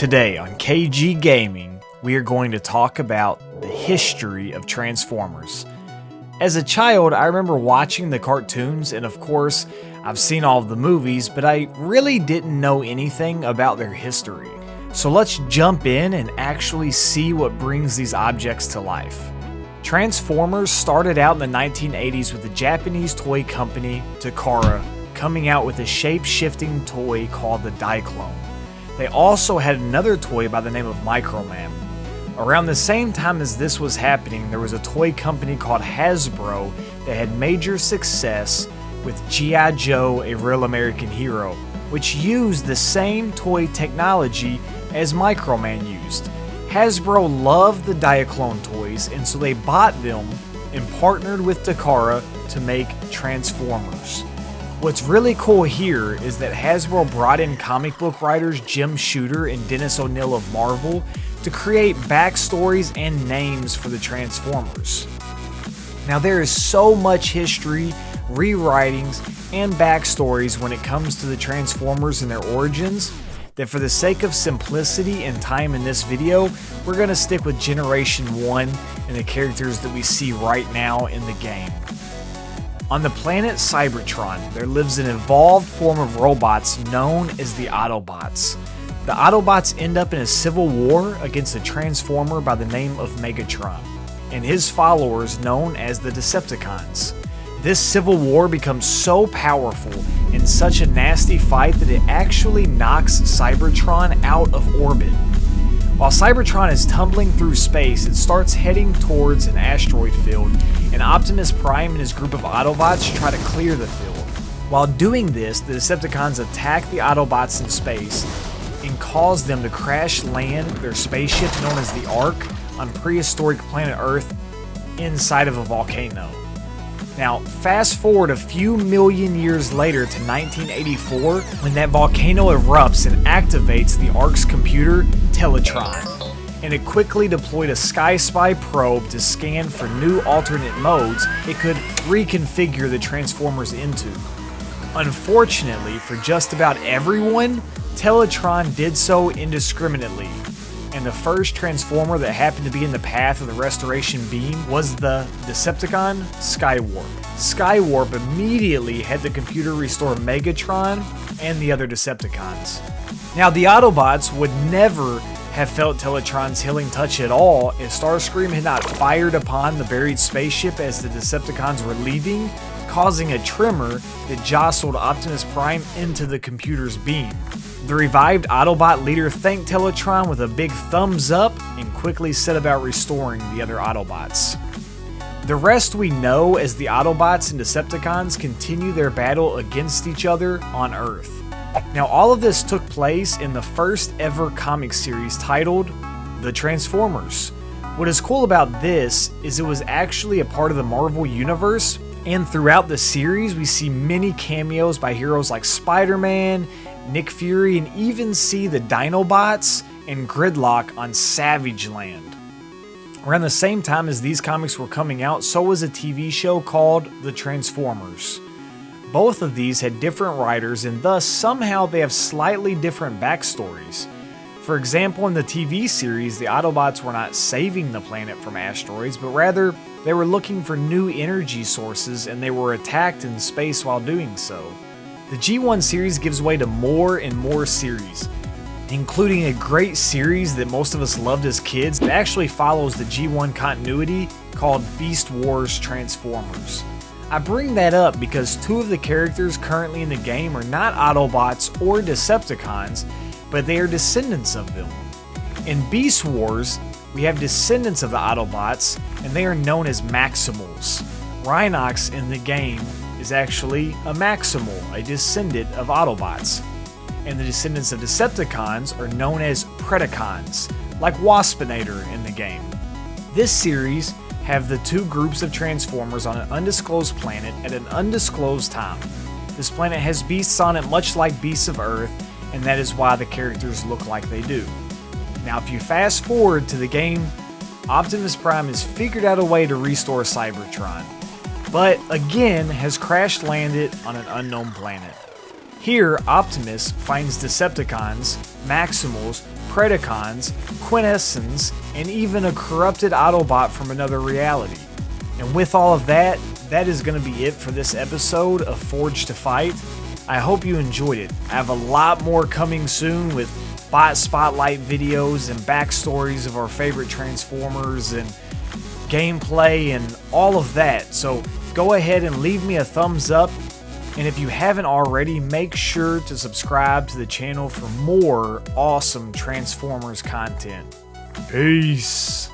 Today on KG Gaming, we are going to talk about the history of Transformers. As a child, I remember watching the cartoons, and of course, I've seen all of the movies, but I really didn't know anything about their history. So let's jump in and actually see what brings these objects to life. Transformers started out in the 1980s with the Japanese toy company Takara coming out with a shape-shifting toy called the Diaclone. They also had another toy by the name of Microman. Around the same time as this was happening, there was a toy company called Hasbro that had major success with G.I. Joe, a Real American Hero, which used the same toy technology as Microman used. Hasbro loved the Diaclone toys, and so they bought them and partnered with Takara to make Transformers. What's really cool here is that Hasbro brought in comic book writers Jim Shooter and Dennis O'Neil of Marvel to create backstories and names for the Transformers. Now there is so much history, rewritings, and backstories when it comes to the Transformers and their origins that for the sake of simplicity and time in this video, we're going to stick with Generation 1 and the characters that we see right now in the game. On the planet Cybertron, there lives an evolved form of robots known as the Autobots. The Autobots end up in a civil war against a Transformer by the name of Megatron, and his followers known as the Decepticons. This civil war becomes so powerful and such a nasty fight that it actually knocks Cybertron out of orbit. While Cybertron is tumbling through space, it starts heading towards an asteroid field, and Optimus Prime and his group of Autobots try to clear the field. While doing this, the Decepticons attack the Autobots in space and cause them to crash land their spaceship known as the Ark on prehistoric planet Earth inside of a volcano. Now, fast forward a few million years later to 1984, when that volcano erupts and activates the Ark's computer, Teletron, and it quickly deployed a Sky Spy probe to scan for new alternate modes it could reconfigure the Transformers into. Unfortunately, for just about everyone, Teletron did so indiscriminately, and the first Transformer that happened to be in the path of the restoration beam was the Decepticon Skywarp. Skywarp immediately had the computer restore Megatron and the other Decepticons. Now, the Autobots would never have felt Teletron's healing touch at all if Starscream had not fired upon the buried spaceship as the Decepticons were leaving, causing a tremor that jostled Optimus Prime into the computer's beam. The revived Autobot leader thanked Teletron with a big thumbs up and quickly set about restoring the other Autobots. The rest we know as the Autobots and Decepticons continue their battle against each other on Earth. Now, all of this took place in the first ever comic series titled The Transformers. What is cool about this is it was actually a part of the Marvel Universe, and throughout the series we see many cameos by heroes like Spider-Man, Nick Fury, and even see the Dinobots and Gridlock on Savage Land. Around the same time as these comics were coming out, so was a TV show called The Transformers. Both of these had different writers, and thus somehow they have slightly different backstories. For example, in the TV series, the Autobots were not saving the planet from asteroids, but rather they were looking for new energy sources, and they were attacked in space while doing so. The G1 series gives way to more and more series, including a great series that most of us loved as kids that actually follows the G1 continuity called Beast Wars Transformers. I bring that up because two of the characters currently in the game are not Autobots or Decepticons, but they are descendants of them. In Beast Wars, we have descendants of the Autobots, and they are known as Maximals. Rhinox in the game is actually a Maximal, a descendant of Autobots. And the descendants of Decepticons are known as Predacons, like Waspinator in the game. This series have the two groups of Transformers on an undisclosed planet at an undisclosed time. This planet has beasts on it much like beasts of Earth, and that is why the characters look like they do. Now, if you fast forward to the game, Optimus Prime has figured out a way to restore Cybertron, but again has crash landed on an unknown planet. Here, Optimus finds Decepticons, Maximals, Predacons, Quintessence, and even a corrupted Autobot from another reality. And with all of that, that is going to be it for this episode of Forged to Fight. I hope you enjoyed it. I have a lot more coming soon with bot spotlight videos and backstories of our favorite Transformers and gameplay and all of that. So go ahead and leave me a thumbs up. And if you haven't already, make sure to subscribe to the channel for more awesome Transformers content. Peace.